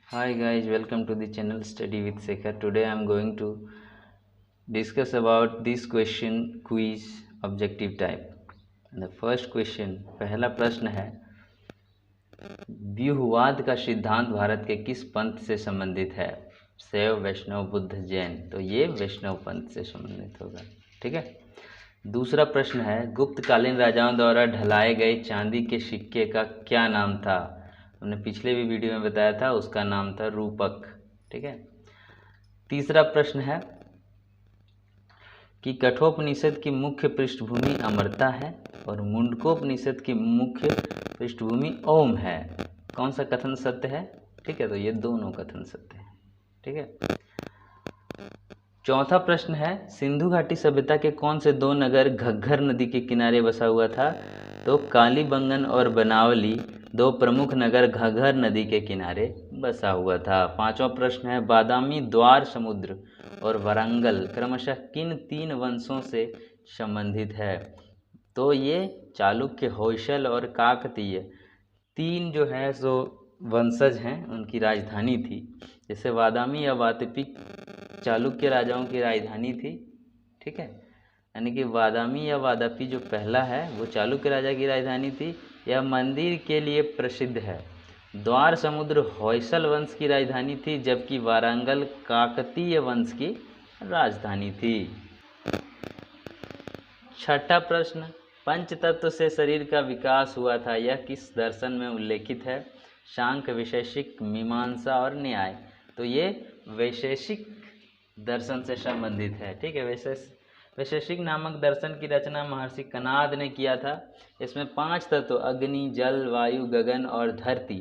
Hi guys, welcome to the channel Study with Sekhar. Today I am going to discuss about this question quiz objective type. And the first question, पहला प्रश्न है, व्यूहवाद का सिद्धांत भारत के किस पंथ से संबंधित है? शैव, वैष्णव, बुद्ध, जैन। तो ये वैष्णव पंथ से संबंधित होगा। ठीक है। दूसरा प्रश्न है, गुप्तकालीन राजाओं द्वारा ढलाए गए चांदी के सिक्के का क्या नाम था? हमने पिछले भी वीडियो में बताया था, उसका नाम था रूपक। ठीक है। तीसरा प्रश्न है कि कठोपनिषद की मुख्य पृष्ठभूमि अमरता है और मुंडकोपनिषद की मुख्य पृष्ठभूमि ओम है। कौन सा कथन सत्य है? ठीक है, तो ये दोनों कथन सत्य है। ठीक है। चौथा प्रश्न है, सिंधु घाटी सभ्यता के कौन से दो नगर घग्घर नदी के किनारे बसा हुआ था? तो कालीबंगन और बनावली दो प्रमुख नगर घग्घर नदी के किनारे बसा हुआ था। पांचवा प्रश्न है, बादामी, द्वार समुद्र और वरंगल क्रमशः किन तीन वंशों से संबंधित है? तो ये चालुक्य, होयसल और काकतीय तीन जो है सो वंशज हैं, उनकी राजधानी थी। जैसे बादामी या वातपी चालुक्य राजाओं की राजधानी थी। ठीक है, यानी कि बादामी या वादापी जो पहला है वो चालुक्य राजा की राजधानी थी। यह मंदिर के लिए प्रसिद्ध है। द्वार समुद्र होयसल वंश की राजधानी थी, जबकि वारंगल काकतीय वंश की राजधानी थी। छठा प्रश्न, पंच तत्व से शरीर का विकास हुआ था, यह किस दर्शन में उल्लेखित है? सांख्य, वैशेषिक, मीमांसा और न्याय। तो ये वैशेषिक दर्शन से संबंधित है। ठीक है। वैशेषिक नामक दर्शन की रचना महर्षि कनाद ने किया था। इसमें पांच तत्व अग्नि, जल, वायु, गगन और धरती,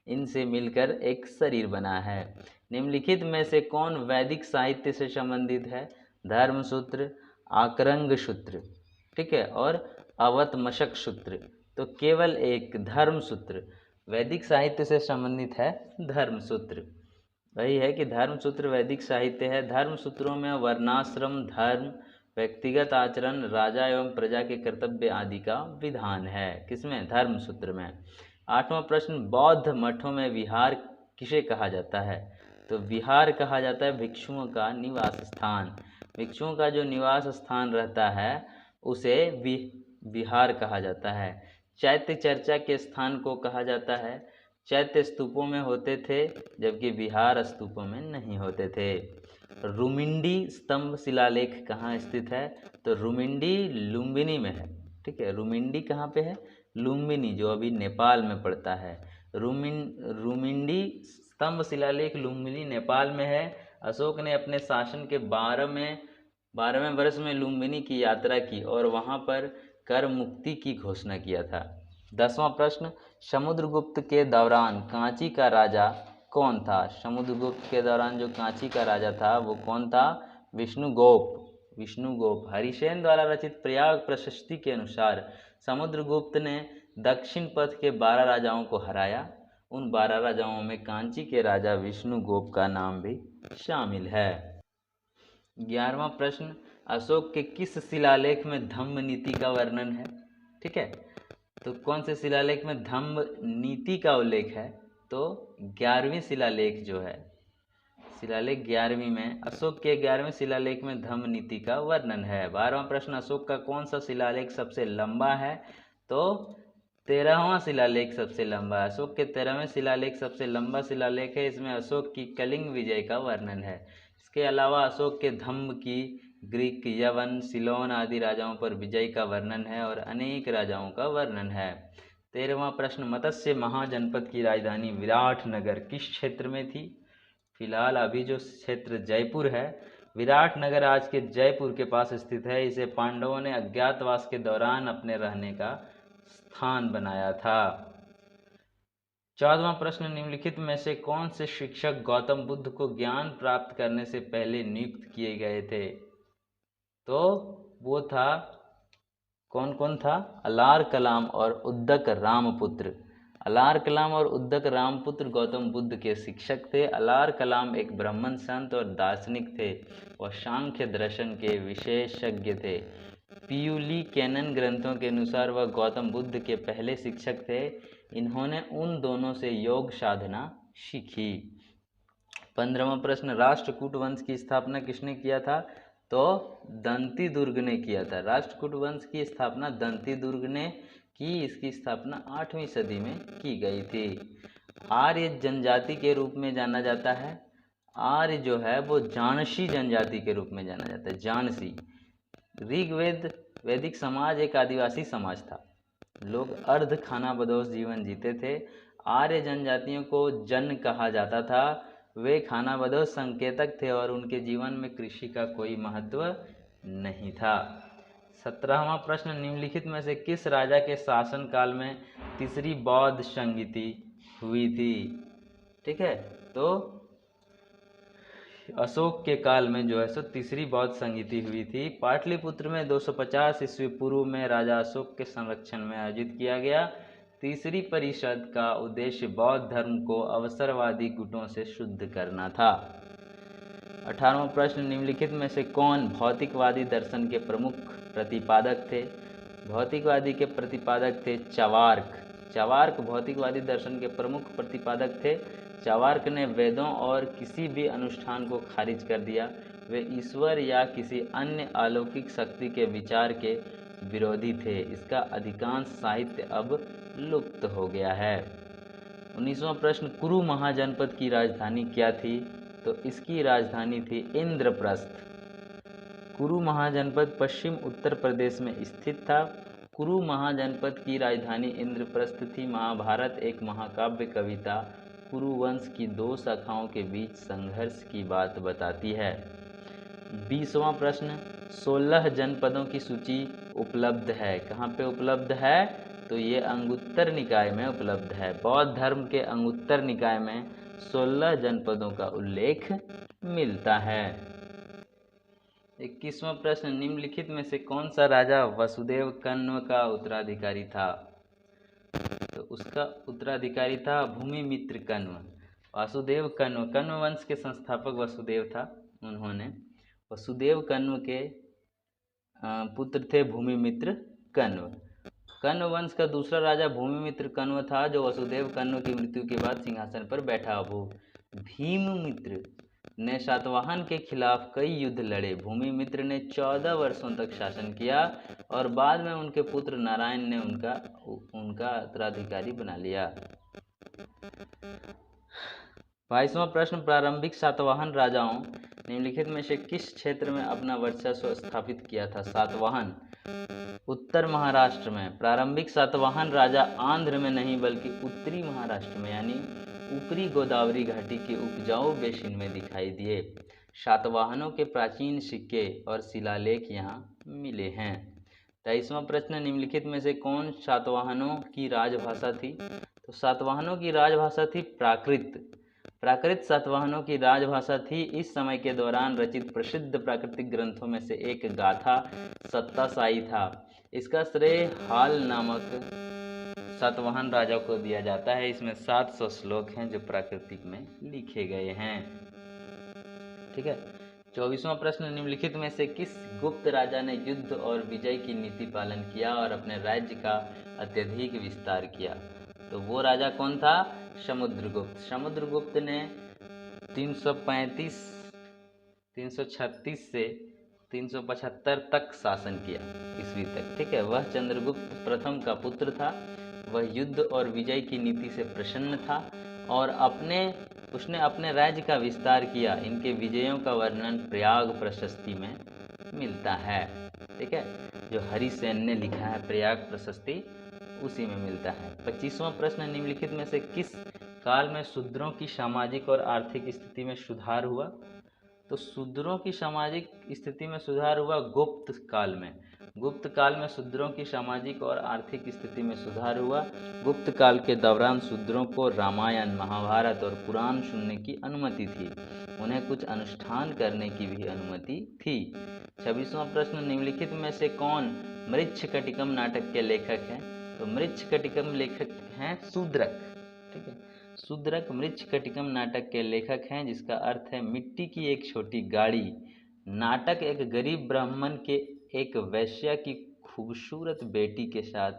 इनसे मिलकर एक शरीर बना है। निम्नलिखित में से कौन वैदिक साहित्य से संबंधित है? धर्मसूत्र, आकरंग सूत्र, ठीक है, और अवतमशक सूत्र। तो केवल एक धर्मसूत्र वैदिक साहित्य से संबंधित है। धर्मसूत्र वही है कि धर्मसूत्र वैदिक साहित्य है। धर्मसूत्रों में वर्णाश्रम धर्म, व्यक्तिगत आचरण, राजा एवं प्रजा के कर्तव्य आदि का विधान है। किसमें? धर्मसूत्र में। आठवां प्रश्न, बौद्ध मठों में विहार किसे कहा जाता है? तो विहार कहा जाता है भिक्षुओं का निवास स्थान। भिक्षुओं का जो निवास स्थान रहता है उसे विहार कहा जाता है। चैत्य चर्चा के स्थान को कहा जाता है। चैत्य स्तूपों में होते थे, जबकि विहार स्तूपों में नहीं होते थे। रुमिंडी स्तंभ शिलालेख कहाँ स्थित है? तो रुमिंडी लुम्बिनी में है। ठीक है, रुमिंडी कहाँ पे है? लुम्बिनी, जो अभी नेपाल में पड़ता है। रुमिंडी स्तंभ शिलालेख लुम्बिनी नेपाल में है। अशोक ने अपने शासन के 12वें वर्ष में लुम्बिनी की यात्रा की और वहां पर कर मुक्ति की घोषणा किया था। 10वां प्रश्न, समुद्रगुप्त के दौरान कांची का राजा कौन था? समुद्रगुप्त के दौरान जो कांची का राजा था वो कौन था? विष्णुगोप। हरिसेन द्वारा रचित प्रयाग प्रशस्ति के अनुसार समुद्रगुप्त ने दक्षिण पथ के 12 राजाओं को हराया। उन 12 राजाओं में कांची के राजा विष्णुगोप का नाम भी शामिल है। 11वां प्रश्न, अशोक के किस शिलालेख में धम्म नीति का वर्णन है? ठीक है, तो कौन से शिलालेख में धम्म नीति का उल्लेख है? तो 11वीं शिलालेख जो है, शिलालेख 11वीं में, अशोक के 11वें शिलालेख में धम्म नीति का वर्णन है। 12वां प्रश्न, अशोक का कौन सा शिलालेख सबसे लंबा है? तो 13वां शिलालेख सबसे लंबा है। अशोक के 13वें शिलालेख सबसे लंबा शिलालेख है। इसमें अशोक की कलिंग विजय का वर्णन है। इसके अलावा अशोक के धम्म की ग्रीक, यवन, सिलोन आदि राजाओं पर विजय का वर्णन है और अनेक राजाओं का वर्णन है। 13वां प्रश्न, मत्स्य महाजनपद की राजधानी विराटनगर किस क्षेत्र में थी? फिलहाल अभी जो क्षेत्र जयपुर है, विराटनगर आज के जयपुर के पास स्थित है। इसे पांडवों ने अज्ञातवास के दौरान अपने रहने का स्थान बनाया था। 14वां प्रश्न, निम्नलिखित में से कौन से शिक्षक गौतम बुद्ध को ज्ञान प्राप्त करने से पहले नियुक्त किए गए थे? तो वो था, कौन कौन था? अलार कलाम और उद्दक रामपुत्र। अलार कलाम और उद्दक रामपुत्र गौतम बुद्ध के शिक्षक थे। अलार कलाम एक ब्राह्मण संत और दार्शनिक थे। वह सांख्य दर्शन के विशेषज्ञ थे। पियूली कैनन ग्रंथों के अनुसार वह गौतम बुद्ध के पहले शिक्षक थे। इन्होंने उन दोनों से योग साधना सीखी। 15वां प्रश्न, राष्ट्रकूट वंश की स्थापना किसने किया था? तो दंती दुर्ग ने किया था। राष्ट्रकूट वंश की स्थापना दंती दुर्ग ने की। इसकी स्थापना 8वीं सदी में की गई थी। आर्य जनजाति के रूप में जाना जाता है। आर्य जो है वो जानसी जनजाति के रूप में जाना जाता है, जानसी। ऋग्वेद वैदिक समाज एक आदिवासी समाज था। लोग अर्ध खानाबदोश जीवन जीते थे। आर्य जनजातियों को जन कहा जाता था। वे खानाबदोश संकेतक थे और उनके जीवन में कृषि का कोई महत्व नहीं था। 17वां प्रश्न, निम्नलिखित में से किस राजा के शासन काल में तीसरी बौद्ध संगीति हुई थी? ठीक है, तो अशोक के काल में जो है सो तीसरी बौद्ध संगीति हुई थी। पाटलिपुत्र में 250 ईस्वी पूर्व में राजा अशोक के संरक्षण में आयोजित किया गया। तीसरी परिषद का उद्देश्य बौद्ध धर्म को अवसरवादी गुटों से शुद्ध करना था। 18वां प्रश्न, निम्नलिखित में से कौन भौतिकवादी दर्शन के प्रमुख प्रतिपादक थे? भौतिकवादी के प्रतिपादक थे चार्वाक। चार्वाक भौतिकवादी दर्शन के प्रमुख प्रतिपादक थे। चार्वाक ने वेदों और किसी भी अनुष्ठान को खारिज कर दिया। वे ईश्वर या किसी अन्य अलौकिक शक्ति के विचार के विरोधी थे। इसका अधिकांश साहित्य अब लुप्त हो गया है। 19वां प्रश्न, कुरु महाजनपद की राजधानी क्या थी? तो इसकी राजधानी थी इंद्रप्रस्थ। कुरु महाजनपद पश्चिम उत्तर प्रदेश में स्थित था। कुरु महाजनपद की राजधानी इंद्रप्रस्थ थी। महाभारत एक महाकाव्य कविता कुरु वंश की दो शाखाओं के बीच संघर्ष की बात बताती है। 20वां प्रश्न, 16 जनपदों की सूची उपलब्ध है। कहाँ पे उपलब्ध है? तो ये अंगुत्तर निकाय में उपलब्ध है। बौद्ध धर्म के अंगुत्तर निकाय में 16 जनपदों का उल्लेख मिलता है। 21वां प्रश्न, निम्नलिखित में से कौन सा राजा वसुदेव कण्व का उत्तराधिकारी था? तो उसका उत्तराधिकारी था भूमिमित्र कण्व। वासुदेव कण्व, कण्व वंश के संस्थापक वसुदेव था। उन्होंने वसुदेव कण्व के पुत्र थे भूमिमित्र कण्व। कण्व वंश का दूसरा राजा भूमिमित्र कण्व था, जो वसुदेव कण्व की मृत्यु के बाद सिंहासन पर बैठा। भीममित्र ने सातवाहन के खिलाफ कई युद्ध लड़े। भूमिमित्र ने 14 वर्षों तक शासन किया और बाद में उनके पुत्र नारायण ने उनका उत्तराधिकारी बना लिया। 22वां प्रश्न, प्रारंभिक सातवाहन राजाओं निम्नलिखित में से किस क्षेत्र में अपना वर्चस्व स्थापित किया था? सातवाहन उत्तर महाराष्ट्र में। प्रारंभिक सातवाहन राजा आंध्र में नहीं बल्कि उत्तरी महाराष्ट्र में यानी ऊपरी गोदावरी घाटी के उपजाऊ बेसिन में दिखाई दिए। सातवाहनों के प्राचीन सिक्के और शिलालेख यहाँ मिले हैं। 23वां प्रश्न, निम्नलिखित में से कौन सातवाहनों की राजभाषा थी? तो सातवाहनों की राजभाषा थी प्राकृत। प्राकृत सातवाहनों की राजभाषा थी। इस समय के दौरान रचित प्रसिद्ध प्राकृतिक ग्रंथों में से एक गाथा सत्तासाई था। इसका श्रेय हाल नामक सातवाहन राजा को दिया जाता है। इसमें 700 श्लोक हैं जो प्राकृतिक में लिखे गए हैं। ठीक है। 24वां प्रश्न, निम्नलिखित में से किस गुप्त राजा ने युद्ध और विजय की नीति पालन किया और अपने राज्य का अत्यधिक विस्तार किया? तो वो राजा कौन था? समुद्रगुप्त। समुद्रगुप्त ने 336 से 375 तक शासन किया ईस्वी तक। ठीक है। वह चंद्रगुप्त प्रथम का पुत्र था। वह युद्ध और विजय की नीति से प्रसन्न था और उसने अपने राज्य का विस्तार किया। इनके विजयों का वर्णन प्रयाग प्रशस्ति में मिलता है। ठीक है। जो हरिसेन ने लिखा है प्रयाग प्रशस्ति, उसी में मिलता है। 25वां प्रश्न, निम्नलिखित में से किस काल में शूद्रों की सामाजिक और आर्थिक स्थिति में सुधार हुआ? तो शूद्रों की सामाजिक स्थिति में सुधार हुआ गुप्त काल में। गुप्त काल में शूद्रों की सामाजिक और आर्थिक स्थिति में सुधार हुआ। गुप्त काल के दौरान शूद्रों को रामायण, महाभारत और पुराण सुनने की अनुमति थी। उन्हें कुछ अनुष्ठान करने की भी अनुमति थी। 26वां प्रश्न, निम्नलिखित में से कौन मृच्छकटिकम नाटक के लेखक हैं? तो मृच्छकटिकम लेखक हैं शूद्रक। ठीक है। शूद्रक मृच्छकटिकम नाटक के लेखक हैं, जिसका अर्थ है मिट्टी की एक छोटी गाड़ी। नाटक एक गरीब ब्राह्मण के एक वैश्या की खूबसूरत बेटी के साथ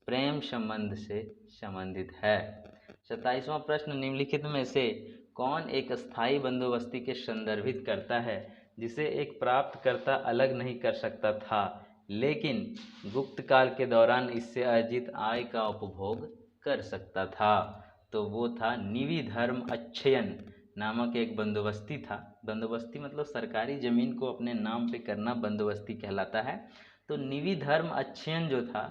प्रेम संबंध से संबंधित है। 27वां प्रश्न, निम्नलिखित में से कौन एक स्थायी बंदोबस्ती के संदर्भित करता है जिसे एक प्राप्तकर्ता अलग नहीं कर सकता था, लेकिन गुप्त काल के दौरान इससे अर्जित आय का उपभोग कर सकता था? तो वो था निवि धर्म अच्छयन नामक एक बंदोबस्ती था। बंदोबस्ती मतलब सरकारी ज़मीन को अपने नाम पे करना बंदोबस्ती कहलाता है। तो निवि धर्म अच्छयन जो था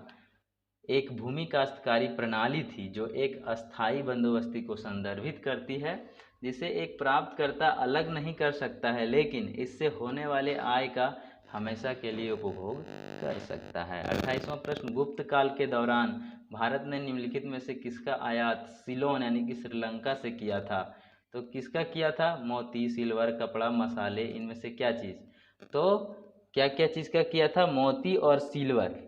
एक भूमि काश्तकारी प्रणाली थी जो एक अस्थाई बंदोबस्ती को संदर्भित करती है जिसे एक प्राप्तकर्ता अलग नहीं कर सकता है, लेकिन इससे होने वाले आय का हमेशा के लिए उपभोग कर सकता है। 28वां प्रश्न, गुप्त काल के दौरान भारत ने निम्नलिखित में से किसका आयात सिलोन यानी कि श्रीलंका से किया था? तो किसका किया था? मोती, सिल्वर, कपड़ा, मसाले, इनमें से क्या चीज़? तो क्या क्या चीज़ का किया था? मोती और सिल्वर।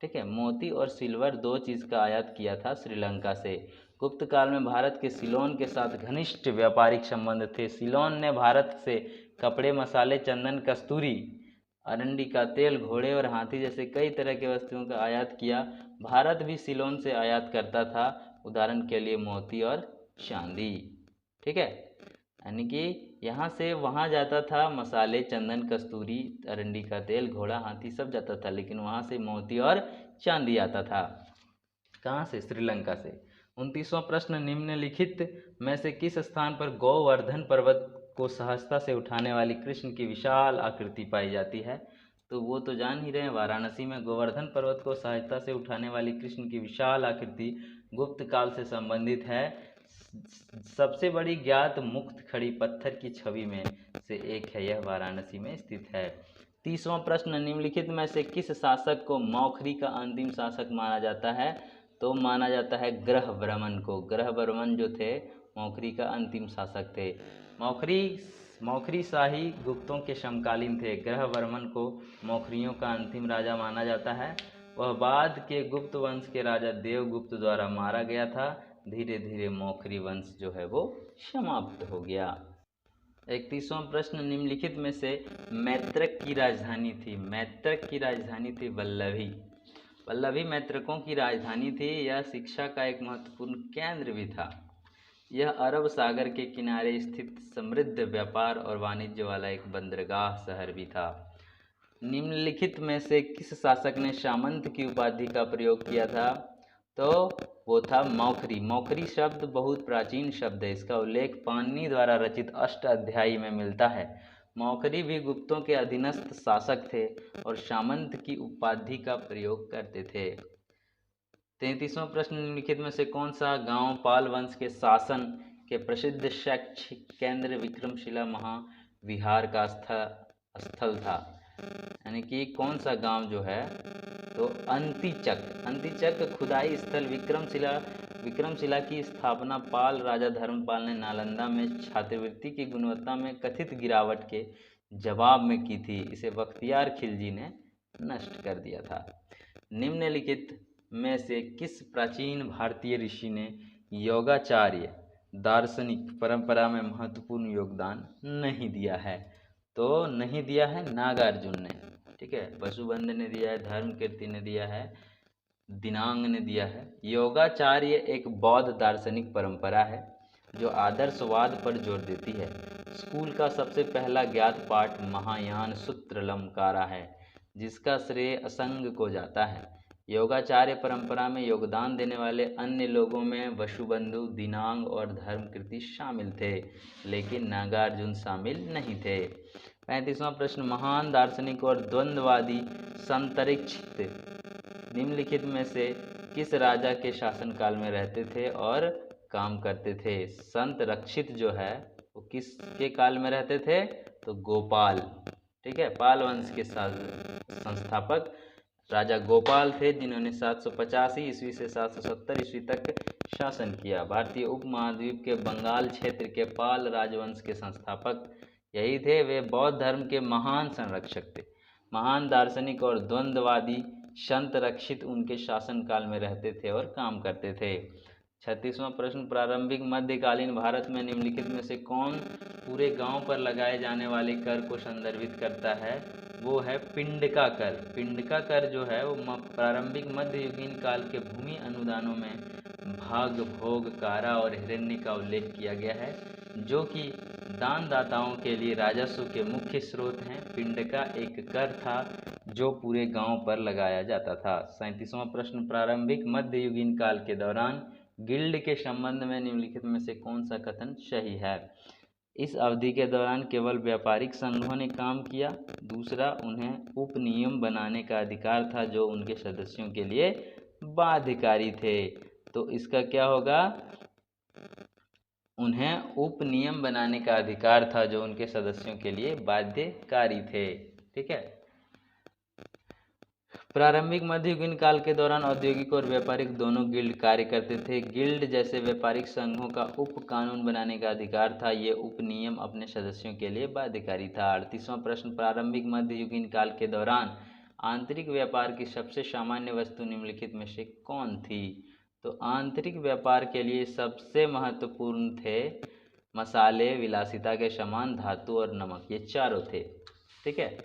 ठीक है, मोती और सिल्वर दो चीज़ का आयात किया था श्रीलंका से। गुप्त काल में भारत के सिलोन के साथ घनिष्ठ व्यापारिक संबंध थे। सिलोन ने भारत से कपड़े, मसाले, चंदन, कस्तूरी, अरंडी का तेल, घोड़े और हाथी जैसे कई तरह के वस्तुओं का आयात किया। भारत भी सिलोन से आयात करता था, उदाहरण के लिए मोती और चांदी। ठीक है, यानी कि यहाँ से वहाँ जाता था मसाले, चंदन, कस्तूरी, अरंडी का तेल, घोड़ा, हाथी सब जाता था, लेकिन वहाँ से मोती और चांदी आता था। कहाँ से? श्रीलंका से। 29वां प्रश्न, निम्नलिखित में से किस स्थान पर गोवर्धन पर्वत को सहजता से उठाने वाली कृष्ण की विशाल आकृति पाई जाती है? तो वो तो जान ही रहे हैं, वाराणसी में गोवर्धन पर्वत को सहजता से उठाने वाली कृष्ण की विशाल आकृति गुप्त काल से संबंधित है। सबसे बड़ी ज्ञात मुक्त खड़ी पत्थर की छवि में से एक है, यह वाराणसी में स्थित है। 30वां प्रश्न, निम्नलिखित में से किस शासक को मौखरी का अंतिम शासक माना जाता है? तो माना जाता है ग्रहवर्मन को। ग्रहवर्मन जो थे मौखरी का अंतिम शासक थे। मौखरी शाही गुप्तों के समकालीन थे। ग्रहवर्मन को मौखरियों का अंतिम राजा माना जाता है। वह बाद के गुप्त वंश के राजा देवगुप्त द्वारा मारा गया था। धीरे धीरे मौखरी वंश जो है वो समाप्त हो गया। 31वां प्रश्न, निम्नलिखित में से मैत्रक की राजधानी थी? मैत्रक की राजधानी थी वल्लभी। वल्लभी मैत्रकों की राजधानी थी। यह शिक्षा का एक महत्वपूर्ण केंद्र भी था। यह अरब सागर के किनारे स्थित समृद्ध व्यापार और वाणिज्य वाला एक बंदरगाह शहर भी था। निम्नलिखित में से किस शासक ने सामंत की उपाधि का प्रयोग किया था? तो वो था मौखरी। मौखरी शब्द बहुत प्राचीन शब्द है। इसका उल्लेख पाणिनि द्वारा रचित अष्टाध्यायी में मिलता है। मौखरी भी गुप्तों के अधीनस्थ शासक थे और सामंत की उपाधि का प्रयोग करते थे। 33वां प्रश्न, निम्नलिखित में से कौन सा गांव पाल वंश के शासन के प्रसिद्ध शैक्षिक केंद्र विक्रमशिला महाविहार का स्थल था? यानी कि कौन सा गांव जो है? तो अंतिचक खुदाई स्थल विक्रमशिला की स्थापना पाल राजा धर्मपाल ने नालंदा में छात्रवृत्ति की गुणवत्ता में कथित गिरावट के जवाब में की थी। इसे बख्तियार खिलजी ने नष्ट कर दिया था। निम्नलिखित में से किस प्राचीन भारतीय ऋषि ने योगाचार्य दार्शनिक परंपरा में महत्वपूर्ण योगदान नहीं दिया है? तो नहीं दिया है नागार्जुन ने। ठीक है, वसुबंध ने दिया है, धर्मकीर्ति ने दिया है, दिनांग ने दिया है। योगाचार्य एक बौद्ध दार्शनिक परंपरा है जो आदर्शवाद पर जोर देती है। स्कूल का सबसे पहला ज्ञात पाठ महायान सूत्रलंकारा है जिसका श्रेय असंग को जाता है। योगाचार्य परंपरा में योगदान देने वाले अन्य लोगों में वसुबंधु, दिनांग और धर्मकीर्ति शामिल थे, लेकिन नागार्जुन शामिल नहीं थे। 35वां प्रश्न, महान दार्शनिक और द्वंद्ववादी संतरिक्षित निम्नलिखित में से किस राजा के शासनकाल में रहते थे और काम करते थे? संत रक्षित जो है वो किसके काल में रहते थे? तो गोपाल। ठीक है, पाल वंश के संस्थापक राजा गोपाल थे जिन्होंने 785 ईस्वी से 770 ईस्वी तक शासन किया। भारतीय उपमहाद्वीप के बंगाल क्षेत्र के पाल राजवंश के संस्थापक यही थे। वे बौद्ध धर्म के महान संरक्षक थे। महान दार्शनिक और द्वंद्ववादी संत रक्षित उनके शासनकाल में रहते थे और काम करते थे। 36वां प्रश्न, प्रारंभिक मध्यकालीन भारत में निम्नलिखित में से कौन पूरे गांव पर लगाए जाने वाले कर को संदर्भित करता है? वो है पिंडका कर। पिंडका कर जो है वो प्रारंभिक मध्ययुगीन काल के भूमि अनुदानों में भाग, भोग, कारा और हिरण्य का उल्लेख किया गया है जो कि दानदाताओं के लिए राजस्व के मुख्य स्रोत हैं। पिंड का एक कर था जो पूरे गांव पर लगाया जाता था। 37वां प्रश्न, प्रारंभिक मध्ययुगीन काल के दौरान गिल्ड के संबंध में निम्नलिखित में से कौन सा कथन सही है? इस अवधि के दौरान केवल व्यापारिक संघों ने काम किया। दूसरा, उन्हें उपनियम बनाने का अधिकार था जो उनके सदस्यों के लिए बाध्यकारी थे। तो इसका क्या होगा? उन्हें उपनियम बनाने का अधिकार था जो उनके सदस्यों के लिए बाध्यकारी थे। ठीक है। प्रारंभिक मध्ययुगीन काल के दौरान औद्योगिक और व्यापारिक दोनों गिल्ड कार्य करते थे। गिल्ड जैसे व्यापारिक संघों का उप कानून बनाने का अधिकार था। ये उपनियम अपने सदस्यों के लिए बाध्यकारी था। 38वां प्रश्न, प्रारंभिक मध्ययुगीन काल के दौरान आंतरिक व्यापार की सबसे सामान्य वस्तु निम्नलिखित में से कौन थी? तो आंतरिक व्यापार के लिए सबसे महत्वपूर्ण थे मसाले, विलासिता के सामान, धातु और नमक। ये चारों थे। ठीक है,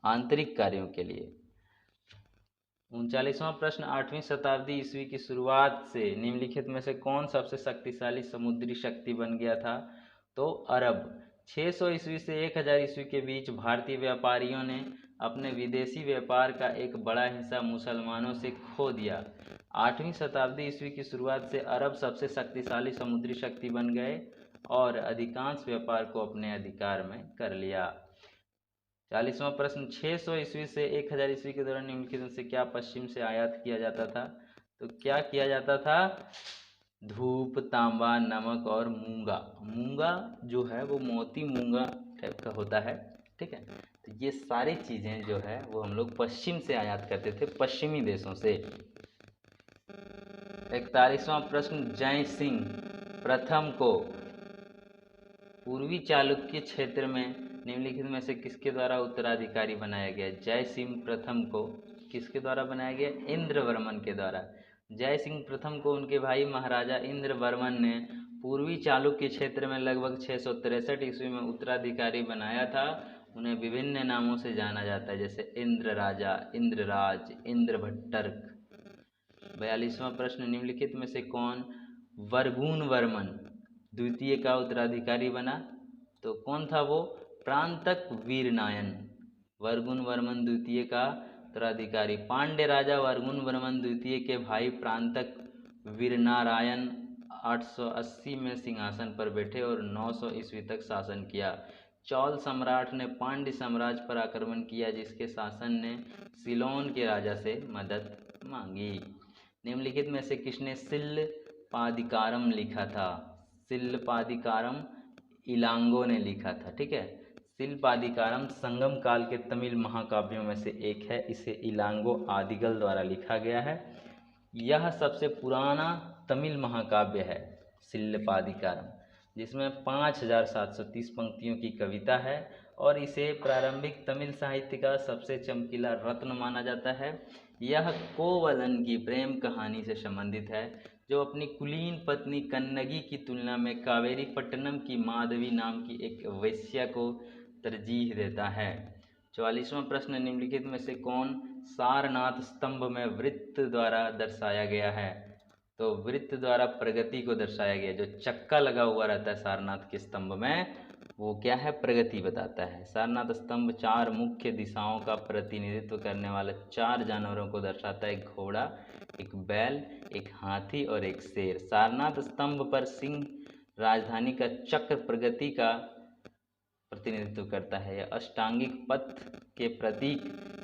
आंतरिक कार्यों के लिए। 39वां प्रश्न, 8वीं शताब्दी ईस्वी की शुरुआत से निम्नलिखित में से कौन सबसे शक्तिशाली समुद्री शक्ति बन गया था? तो अरब। 600 ईस्वी से 1000 ईस्वी के बीच भारतीय व्यापारियों ने अपने विदेशी व्यापार का एक बड़ा हिस्सा मुसलमानों से खो दिया। 8वीं शताब्दी ईस्वी की शुरुआत से अरब सबसे शक्तिशाली समुद्री शक्ति बन गए और अधिकांश व्यापार को अपने अधिकार में कर लिया। 40वां प्रश्न, 600 ईस्वी से 1000 ईस्वी के दौरान निम्नलिखित में से क्या पश्चिम से आयात किया जाता था? तो क्या किया जाता था? धूप, तांबा, नमक और मूंगा। मूंगा जो है वो मोती मूंगा टाइप का होता है। ठीक है, तो ये सारी चीज़ें जो है वो हम लोग पश्चिम से आयात करते थे, पश्चिमी देशों से। 41वां प्रश्न, जय सिंह प्रथम को पूर्वी चालुक्य क्षेत्र में निम्नलिखित में से किसके द्वारा उत्तराधिकारी बनाया गया? जय सिंह प्रथम को किसके द्वारा बनाया गया? इंद्रवर्मन के द्वारा। जय सिंह प्रथम को उनके भाई महाराजा इंद्रवर्मन ने पूर्वी चालुक्य क्षेत्र में लगभग 663 ईस्वी में उत्तराधिकारी बनाया था। उन्हें विभिन्न नामों से जाना जाता है, जैसे इंद्र राजा, इंद्रराज, इंद्रभट्टर्क। 42वां प्रश्न, निम्नलिखित में से कौन वर्गुन वर्मन द्वितीय का उत्तराधिकारी बना? तो कौन था वो? प्रांतक वीरनायन। वर्गुन वर्मन द्वितीय का उत्तराधिकारी पांड्य राजा वर्गुन वर्मन द्वितीय के भाई प्रांतक वीरनारायण 880 में सिंहासन पर बैठे और 900 ईस्वी तक शासन किया। चौल सम्राट ने पांड्य साम्राज्य पर आक्रमण किया, जिसके शासन ने सिलोन के राजा से मदद मांगी। निम्नलिखित में से किसने सिलपादिकारम लिखा था? सिलपादिकारम इलांगो ने लिखा था। ठीक है, सिलपादिकारम संगम काल के तमिल महाकाव्यों में से एक है। इसे इलांगो आदिगल द्वारा लिखा गया है। यह सबसे पुराना तमिल महाकाव्य है सिलपादिकारम, जिसमें 5730 पंक्तियों की कविता है और इसे प्रारंभिक तमिल साहित्य का सबसे चमकीला रत्न माना जाता है। यह कोवलन की प्रेम कहानी से संबंधित है, जो अपनी कुलीन पत्नी कन्नगी की तुलना में कावेरी पट्टनम की माधवी नाम की एक वेश्या को तरजीह देता है। 44वां प्रश्न, निम्नलिखित में से कौन सारनाथ स्तंभ में वृत्त द्वारा दर्शाया गया है? तो वृत्त द्वारा प्रगति को दर्शाया गया। जो चक्का लगा हुआ रहता है सारनाथ के स्तंभ में, वो क्या है? प्रगति बताता है। सारनाथ स्तंभ 4 मुख्य दिशाओं का प्रतिनिधित्व करने वाले 4 जानवरों को दर्शाता है, एक घोड़ा, एक बैल, एक हाथी और एक शेर। सारनाथ स्तंभ पर सिंह राजधानी का चक्र प्रगति का प्रतिनिधित्व करता है। यह अष्टांगिक पथ के प्रतीक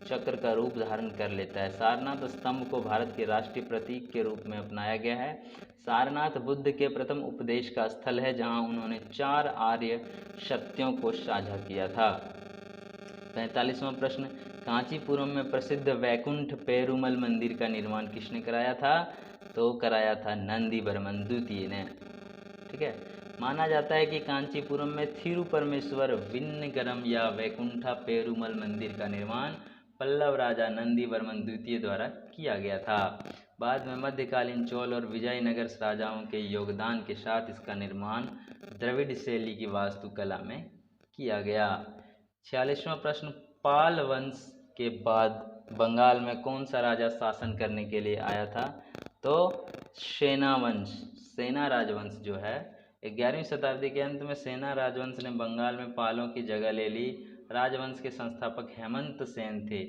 चक्र का रूप धारण कर लेता है। सारनाथ स्तंभ को भारत के राष्ट्रीय प्रतीक के रूप में अपनाया गया है। सारनाथ बुद्ध के प्रथम उपदेश का स्थल है, जहां उन्होंने 4 आर्य सत्यों को साझा किया था। 45वां प्रश्न, कांचीपुरम में प्रसिद्ध वैकुंठ पेरुमल मंदिर का निर्माण किसने कराया था? तो कराया था नंदीवर्मन द्वितीय ने। ठीक है, माना जाता है कि कांचीपुरम में थिरुपरमेश्वर विन्नगरम या वैकुंठा पेरुमल मंदिर का निर्माण पल्लव राजा नंदीवर्मन द्वितीय द्वारा किया गया था। बाद में मध्यकालीन चोल और विजयनगर राजाओं के योगदान के साथ इसका निर्माण द्रविड़ शैली की वास्तुकला में किया गया। 46वां प्रश्न, पाल वंश के बाद बंगाल में कौन सा राजा शासन करने के लिए आया था? तो सेना वंश, सेना राजवंश जो है 11वीं शताब्दी के अंत में सेना राजवंश ने बंगाल में पालों की जगह ले ली। राजवंश के संस्थापक हेमंत सेन थे।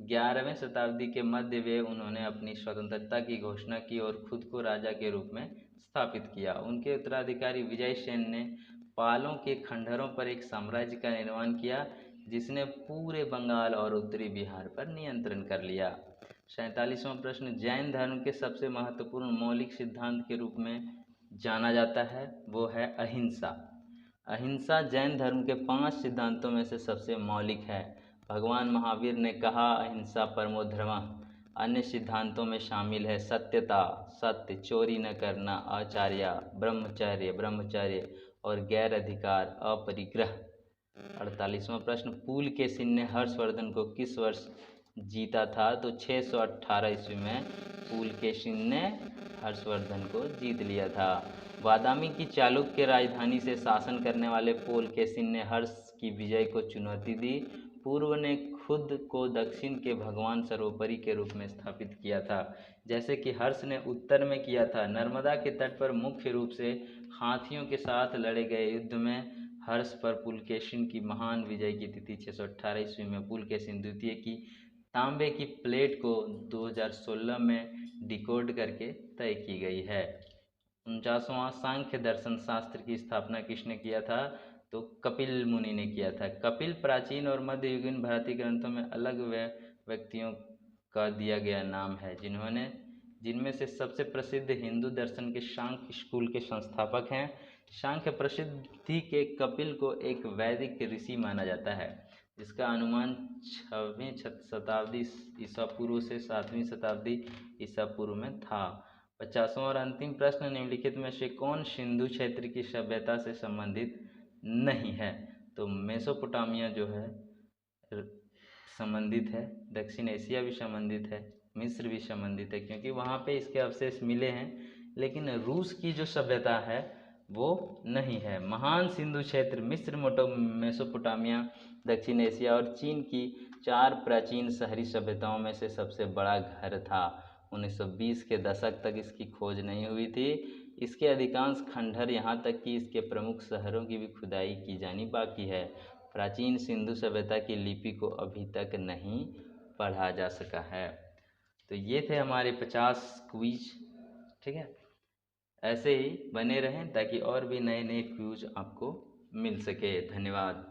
11वीं शताब्दी के मध्य में उन्होंने अपनी स्वतंत्रता की घोषणा की और खुद को राजा के रूप में स्थापित किया। उनके उत्तराधिकारी विजय सेन ने पालों के खंडहरों पर एक साम्राज्य का निर्माण किया, जिसने पूरे बंगाल और उत्तरी बिहार पर नियंत्रण कर लिया। 47वां प्रश्न, जैन धर्म के सबसे महत्वपूर्ण मौलिक सिद्धांत के रूप में जाना जाता है, वो है अहिंसा। अहिंसा जैन धर्म के 5 सिद्धांतों में से सबसे मौलिक है। भगवान महावीर ने कहा, अहिंसा परमो धर्मः। अन्य सिद्धांतों में शामिल है सत्यता, सत्य, चोरी न करना, आचार्य, ब्रह्मचर्य और गैर अधिकार, अपरिग्रह। 48वां प्रश्न, पुलकेशिन ने हर्षवर्धन को किस वर्ष जीता था? तो 618 ईस्वी में पुलकेशिन ने हर्षवर्धन को जीत लिया था। बादामी की चालुक्य राजधानी से शासन करने वाले पुलकेशिन ने हर्ष की विजय को चुनौती दी। पूर्व ने खुद को दक्षिण के भगवान सर्वोपरि के रूप में स्थापित किया था, जैसे कि हर्ष ने उत्तर में किया था। नर्मदा के तट पर मुख्य रूप से हाथियों के साथ लड़े गए युद्ध में हर्ष पर पुलकेशिन की महान विजय की तिथि 618 ईस्वी में पुलकेशिन द्वितीय की तांबे की प्लेट को 2016 में डिकोड करके तय की गई है। 49वां, सांख्य दर्शन शास्त्र की स्थापना किसने किया था? तो कपिल मुनि ने किया था। कपिल प्राचीन और मध्ययुगीन भारतीय ग्रंथों में अलग व्यक्तियों का दिया गया नाम है, जिनमें से सबसे प्रसिद्ध हिंदू दर्शन के सांख्य स्कूल के संस्थापक हैं। सांख्य प्रसिद्धि के कपिल को एक वैदिक ऋषि माना जाता है, जिसका अनुमान 6वीं शताब्दी ईसा पूर्व से 7वीं शताब्दी ईसा पूर्व में था। 50वां और अंतिम प्रश्न, निम्नलिखित में से कौन सिंधु क्षेत्र की सभ्यता से संबंधित नहीं है? तो मेसोपोटामिया जो है संबंधित है, दक्षिण एशिया भी संबंधित है, मिस्र भी संबंधित है, क्योंकि वहाँ पे इसके अवशेष मिले हैं। लेकिन रूस की जो सभ्यता है वो नहीं है। महान सिंधु क्षेत्र मिस्र, मेसोपोटामिया, दक्षिण एशिया और चीन की 4 प्राचीन शहरी सभ्यताओं में से सबसे बड़ा घर था। 1920 के दशक तक इसकी खोज नहीं हुई थी। इसके अधिकांश खंडहर, यहाँ तक कि इसके प्रमुख शहरों की भी खुदाई की जानी बाकी है। प्राचीन सिंधु सभ्यता की लिपि को अभी तक नहीं पढ़ा जा सका है। तो ये थे हमारे 50 क्विज। ठीक है, ऐसे ही बने रहें ताकि और भी नए नए क्विज आपको मिल सके। धन्यवाद।